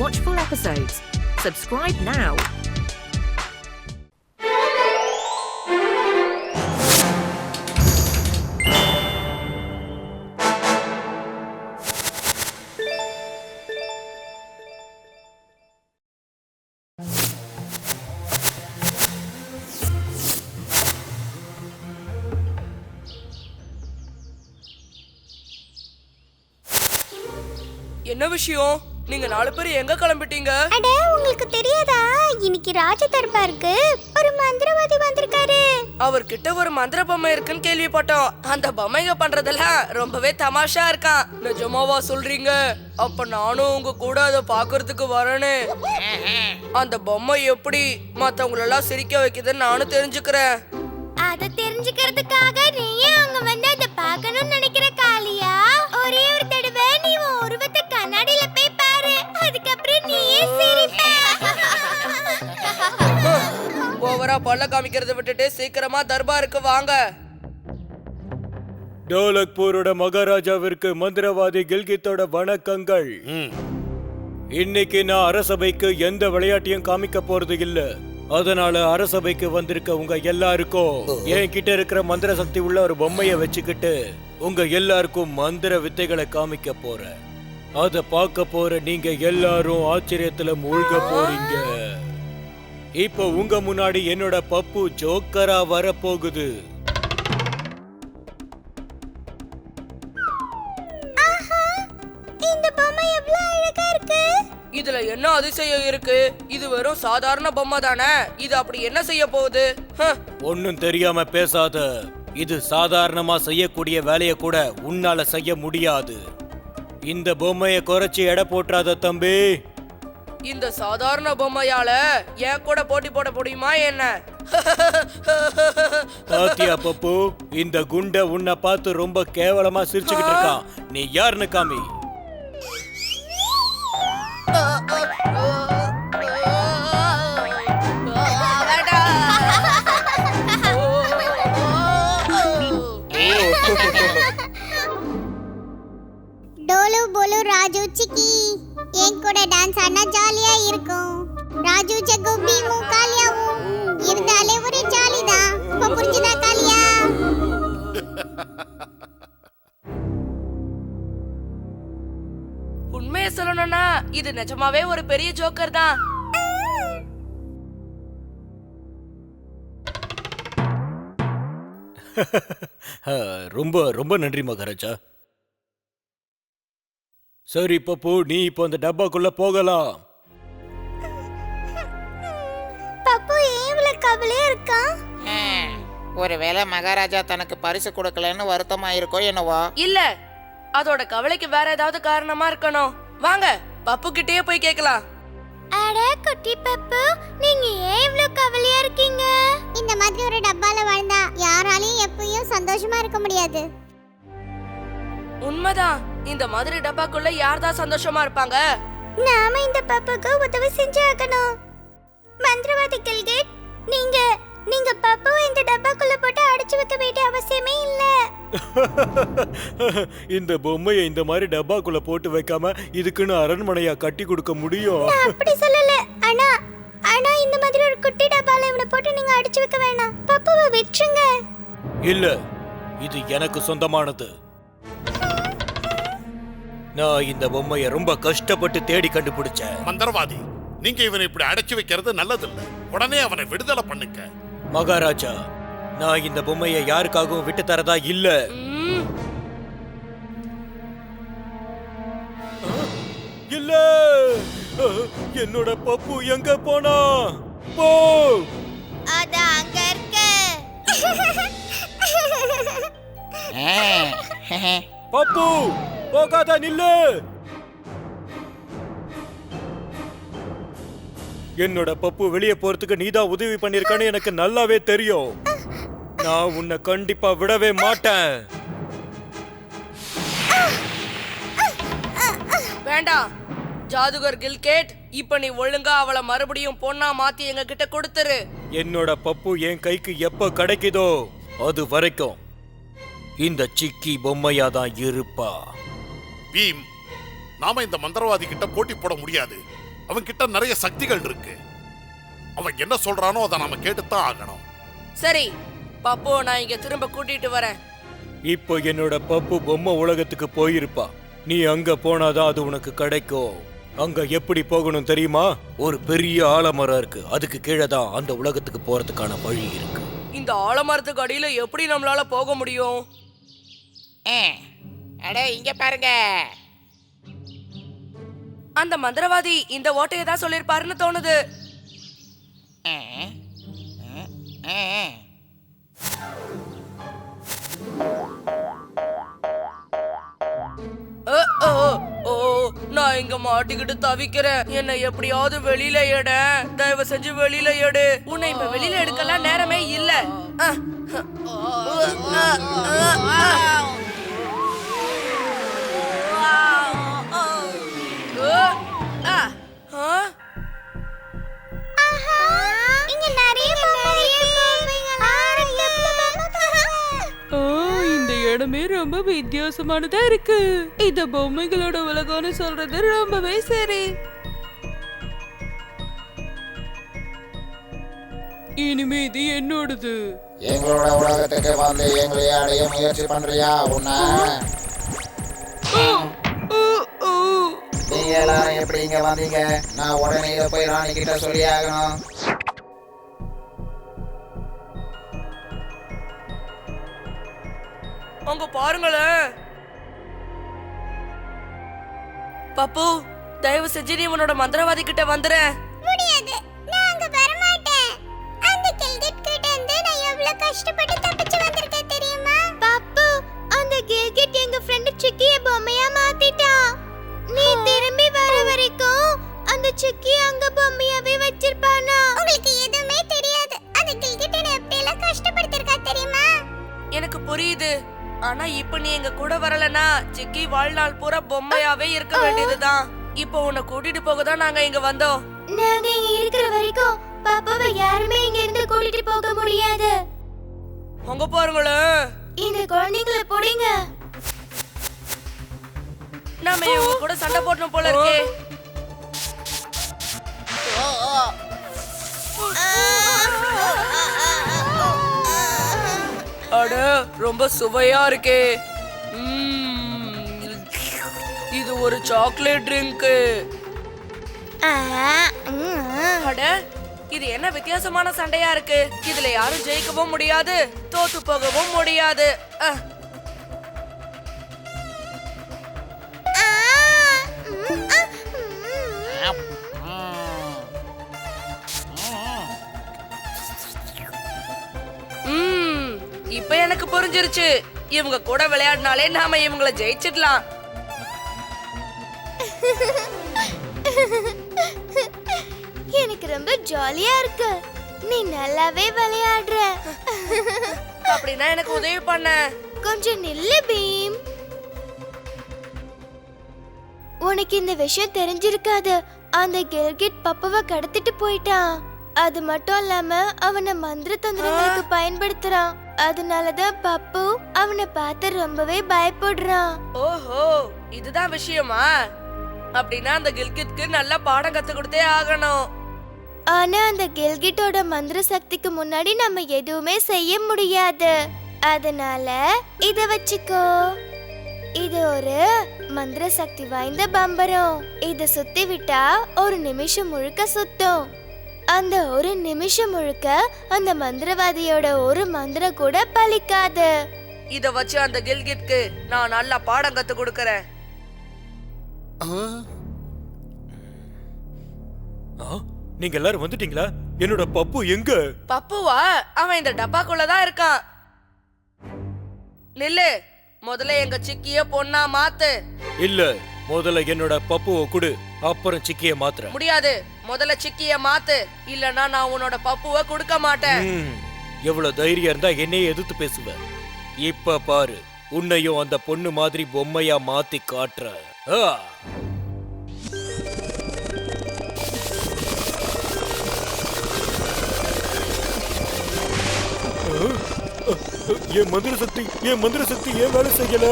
Watch full episodes. Subscribe now. என்ன விஷயம்? நீங்க 4 பேர் எங்க கிளம்பிட்டீங்க? அட, உங்களுக்கு தெரியாதா? இன்னைக்கு ராஜ தர்பாருக்கு ஒரு மந்திரவாதி வந்திருக்காரு. அவர்கிட்ட ஒரு மந்திர பொம்மை இருக்குன்னு கேள்விப்பட்டோம். அந்த பொம்மைங்க பண்றதெல்லாம் ரொம்பவே தமாஷா இருக்கான். நிஜமாவா சொல்றீங்க? அப்ப நானும் உங்க கூட அதை பாக்குறதுக்கு வரேன்னு. அந்த பொம்மை எப்படி மத்தவங்களெல்லாம் சிரிக்க வைக்குதுன்னு நானும் தெரிஞ்சுக்கிறேன். அத தெரிஞ்சுக்கிறதுக்காக நீயே அங்க வந்து அத பார்க்கணும்னு நினைக்கிற காளியா? ஒரே ஒரு தடவை நீ உன் உருவத்தை கண்ணாடியில போய் பாரு. அதுக்கப்புறம் நீயே சிரிப்ப. ஓவரா பல்ல காமிக்கிறத விட்டுட்டு சீக்கிரமா தர்பாருக்கு வாங்க. டோலக்பூரோட மகாராஜாவிற்கு மந்திரவாதி கில்கித்தோட வணக்கங்கள். இன்னைக்கு நான் அரசபைக்கு எந்த விளையாட்டையும் காமிக்க போறது இல்ல. அதனால அரசபைக்கு வந்திருக்க உங்க எல்லாருக்கும் என்கிட்ட இருக்கிற மந்திர சக்தி உள்ள ஒரு பொம்மைய வச்சுக்கிட்டு உங்க எல்லாருக்கும் மந்திர வித்தைகளை காமிக்க போறேன். அத பார்க்க போற நீங்க எல்லாரும் ஆச்சரியத்துல மூழ்க போறீங்க. இப்போ உங்க முன்னாடி என்னோட பப்பு ஜோக்கரா வரப்போகுது. இந்த பொம்மை எவ்வளவு அழகா இருக்கு. இதுல என்ன அதிசயம் இருக்கு? இது வெறும் சாதாரண பொம்மை தானே. இது அப்படி என்ன செய்ய போகுது? ஒன்னும் தெரியாம பேசாத. இது சாதாரணமா செய்யக்கூடிய வேலையை கூட உன்னால செய்ய முடியாது. இந்த பொம்மைய குறைச்சி எடை போட்டுறாத தம்பி. இந்த சாதாரண பொம்மையால என் கூட போட்டி போட முடியுமா என்ன? பாத்தியா பப்பு, இந்த குண்ட உன்னை பார்த்து ரொம்ப கேவலமா சிரிச்சுக்கிட்டு இருக்கான். நீ யாருன்னு காமி. டோலு போலு ராஜு சிக்கி என் கூட டான்ஸ் ஆனா ஜாலியா இருக்கும். ராஜு ஜக்கு பீமு காலியாவும் இருந்தாலே ஒரு ஜாலி தான். புரிஞ்சுதா காலியா? உண்மையை சொல்லணும்னா இது நிஜமாவே ஒரு பெரிய ஜோக்கர் தான். ரொம்ப ரொம்ப நன்றி மகாராஜா. சரி பப்பு, நீ இப்போ அந்த டப்பாக்குள்ள போகலாம். பப்பு ஏன் இவ்வளவு கவலையா இருக்கான்? ஒருவேளை மகாராஜா தனக்கு பரிசு கொடுக்கலன்னு வருத்தமா இருக்கோ என்னவோ. இல்ல, அதோட கவலைக்கு வேற ஏதாவது காரணமா இருக்கணும். வாங்க பப்பு கிட்டே போய் கேட்கலாம். அட குட்டி பப்பு, நீங்க ஏன் இவ்வளவு கவலையா இருக்கீங்க? இந்த மாதிரி ஒரு டப்பால வாழ்ந்தா யாராலையும் எப்பவும் சந்தோஷமா இருக்க முடியாது. உண்மைதான். இந்த மாதிரி டப்பாக்குள்ள யார்தான் சந்தோஷமா இருப்பாங்க? நாம இந்த பப்புக்கு உதவி செஞ்சாகணும். மந்திரவாதி கில்கேட், நீங்க பப்புவை இந்த டப்பாக்குள்ள போட்டு அடைச்சு வைக்க வேண்டிய அவசியமே இல்ல. இந்த பொம்மையை இந்த மாதிரி டப்பாக்குள்ள போட்டு வைக்காம இதுக்குன்னு அரண்மனையா கட்டி கொடுக்க முடியும்? நான் அப்படி சொல்லல. ஆனா இந்த மாதிரி ஒரு குட்டி டப்பால இவனை போட்டு நீங்க அடைச்சு வைக்க வேணாம். பப்புவை விட்டுருங்க. இல்ல, இது எனக்கு சொந்தமானது. நான் இந்த பொம்மையை ரொம்ப கஷ்டப்பட்டு தேடி கண்டுபிடிச்சேன். மந்திரவாதி, நீங்க இவனை இப்படி அடைச்சு வைக்கிறது நல்லதில்ல. உடனே அவனை விடுதலை பண்ணுங்க. மகாராஜா, நான் இந்த பொம்மையை யாருக்காகவும் விட்டு தரதா இல்ல. இல்ல, என்னோட பப்பு எங்க போனா? போ. அத அங்க இருக்க. பப்பு, போகாத, நில்லு. என்னோட பப்பு வெளியே போறதுக்கு நீதான் உதவி பண்ணிருக்கான்னு எனக்கு நல்லாவே தெரியும். நான் உன்னை கண்டிப்பா விடவே மாட்டேன். வேண்டாம் ஜாதுகர் கில்கேட், இப்ப நீ ஒழுங்கா அவளை மறுபடியும் பொண்ணா மாத்தி எங்க கிட்ட கொடுத்துரு. என்னோட பப்பு என் கைக்கு எப்ப கிடைக்குதோ அது வரைக்கும் இந்த சிக்கி பொம்மையா தான் இருப்பா. பீம், நாம இந்த மந்திரவாதி கிட்ட போட்டி போட முடியாது. அவன் கிட்ட நிறைய சக்திகள் இருக்கு. அவன் என்ன சொல்றானோ அதை நாம கேட்டுத்தான் ஆகணும். சரி பப்பு, நான் இங்க திரும்ப கூட்டிட்டு வரேன். இப்போ என்னோட பப்பு பொம்மை உலகத்துக்கு போயிருப்பா. நீ அங்க போனாதான் அது உனக்கு கிடைக்கும். அங்க எப்படி போகணும் தெரியுமா? ஒரு பெரிய ஆலமரம் இருக்கு, அதுக்கு கீழே தான் அந்த உலகத்துக்கு போறதுக்கான வழி இருக்கு. இந்த ஆலமரத்துக்கு அடியில எப்படி நம்மளால போக முடியும்? அட இங்க பாருங்க. அந்த மந்திரவாதி இந்த ஓட்டையை தான் சொல்லிருப்பாருன்னு தோணுது. நான் இங்க மாட்டிக்கிட்டு தவிக்கிறேன். என்னை எப்படியாவது வெளியில எட. தயவு செஞ்சு வெளியில எடு. உன்னை இப்ப வெளியில எடுக்கலாம் நேரமே இல்ல. இங்க நிறைய இந்த இடமே ரொம்ப வித்தியாசமானதா இருக்கு. இந்த பொம்மைகளோட உலகம்னு சொல்றது ரொம்பவே சரி. இனிமே இது என்னோடது. எங்களோட உலகத்துக்கு வந்து எங்களை அடைய முயற்சி பண்றியா? உன்ன நீங்க எல்லாரும் எப்படி இங்க வந்தீங்க? நான் உடனே இதை போய் ராணி கிட்ட சொல்லி ஆகணும். அங்க பாருங்களேன். பப்பு, தயவு செஞ்சு நீ உன்னோட மந்திரவாதி கிட்ட வந்துற. முடியாது, நான் அங்க வர மாட்டேன். அந்த கில்கிட் கிட்ட இருந்து நான் எவ்வளவு கஷ்டப்பட்டு தப்பிச்சு வந்திருக்கேன் தெரியுமா? பாப்பு, அந்த கில்கிட் எங்க ஃப்ரெண்ட் சிக்கிய பொம்மையா மாத்திட்டான். நீ திரும்பி வர வரைக்கும் அந்த சிக்கி அங்க பொம்மையாவே வச்சிருப்பானா? உங்களுக்கு எதுவுமே தெரியாது. அந்த கில்கிட் என்ன எப்படி எல்லாம் கஷ்டப்படுத்திருக்கா தெரியுமா? எனக்கு புரியுது. ஆனா இப்ப நீ எங்க கூட வரலனா சிக்கி வாழ்நாள் பூரா பொம்மையாவே இருக்க வேண்டியதுதான். இப்போ உன்னை கூட்டிட்டு போக தான் நாங்க இங்க வந்தோம். நாங்க இங்க இருக்கிற வரைக்கும் பாப்பாவை யாருமே இங்க இருந்து கூட்டிட்டு போக முடியாது. அங்க பாருங்களேன். இந்த குழந்தைகளை புடிங்க. நாம இவங்க கூட சண்டை போடணும் போல இருக்கே. அட, ரொம்ப சுவையா இருக்கே. இது ஒரு சாக்லேட் ட்ரிங்க். அட, இது என்ன வித்தியாசமான சண்டையா இருக்கு. இதுல யாரும் ஜெயிக்கவும் முடியாது, தோத்து போகவும் முடியாது. இப்ப எனக்கு புரிஞ்சிருச்சு. இவங்க கூட விளையாடினாலே நாம இவங்கள ஜெயிச்சிடலாம். எனக்கு ரொம்ப ஜாலியா இருக்கு. நீ நல்லாவே விளையாடுற. அப்படின்னா எனக்கு உதவி பண்ண. கொஞ்சம் நில்லு பீம். உனக்கு இந்த விஷயம் தெரிஞ்சிருக்காது. அந்த கில்கிட் பப்பவை கடத்திட்டு போயிட்டான். அது மட்டும் இல்லாம அவனை மந்திர தந்திரங்களுக்கு பயன்படுத்துறான். அதனாலதான் பப்பு அவனை பார்த்து ரொம்பவே பயப்படுறான். ஓஹோ, இதுதான் விஷயமா? அப்படின்னா அந்த கில்கிட்க்கு நல்ல பாடம் கத்து கொடுத்தே ஆகணும். ஆனா அந்த கில்கிட்டோட மந்திர சக்திக்கு முன்னாடி நம்ம எதுவுமே செய்ய முடியாது. அதனால இத வச்சுக்கோ. இது ஒரு மந்திர சக்தி வாய்ந்த பம்பரம். இத சுத்தி விட்டா ஒரு நிமிஷம் முழுக்க சுத்தும். அந்த ஒரு நிமிஷம் முழுக்க அந்த மந்திரவாதியோட ஒரு மந்திரம் கூட பலிக்காது. இத வச்சு அந்த கில்கிட்க்கு நான் நல்ல பாடம் கத்து கொடுக்கறேன். நீங்க எல்லாரும் வந்துட்டீங்களா? என்னோட பப்பு எங்க? பப்புவா? அவன் இந்த டப்பாக்குள்ள தான் இருக்கான். நில்லு. முதல்ல எங்க சிக்கிய பொண்ணா மாத்து. இல்ல, முதல்ல என்னோட பப்புவை கொடு, அப்புறம் சிக்கிய மாத்துற. முடியாது. முதல்ல சிக்கிய மாத்து, இல்லனா நான் உன்னோட பப்புவை கொடுக்க மாட்டேன். எவ்வளவு தைரியம் இருந்தா என்னையே எதிர்த்து பேசுவ. இப்ப பாரு, உன்னையும் அந்த பொண்ணு மாதிரி பொம்மையா மாத்தி காட்டுற. என் மந்திர சக்தி ஏன் வேலை செய்யல?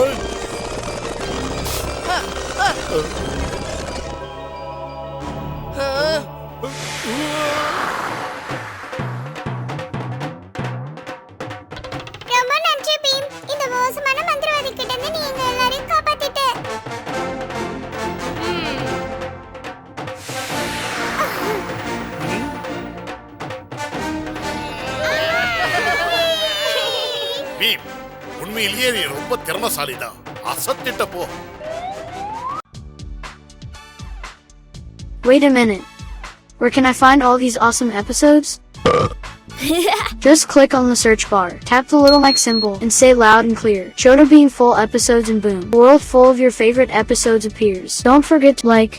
பீம், உண்மையிலேயே நீ ரொம்ப திறமசாலிதான். அசத்திட்ட போ. Wait a minute. Where can I find all these awesome episodes? Just click on the search bar, tap the little mic symbol, and say loud and clear, Chota Bean full episodes, and boom, a world full of your favorite episodes appears. Don't forget to like,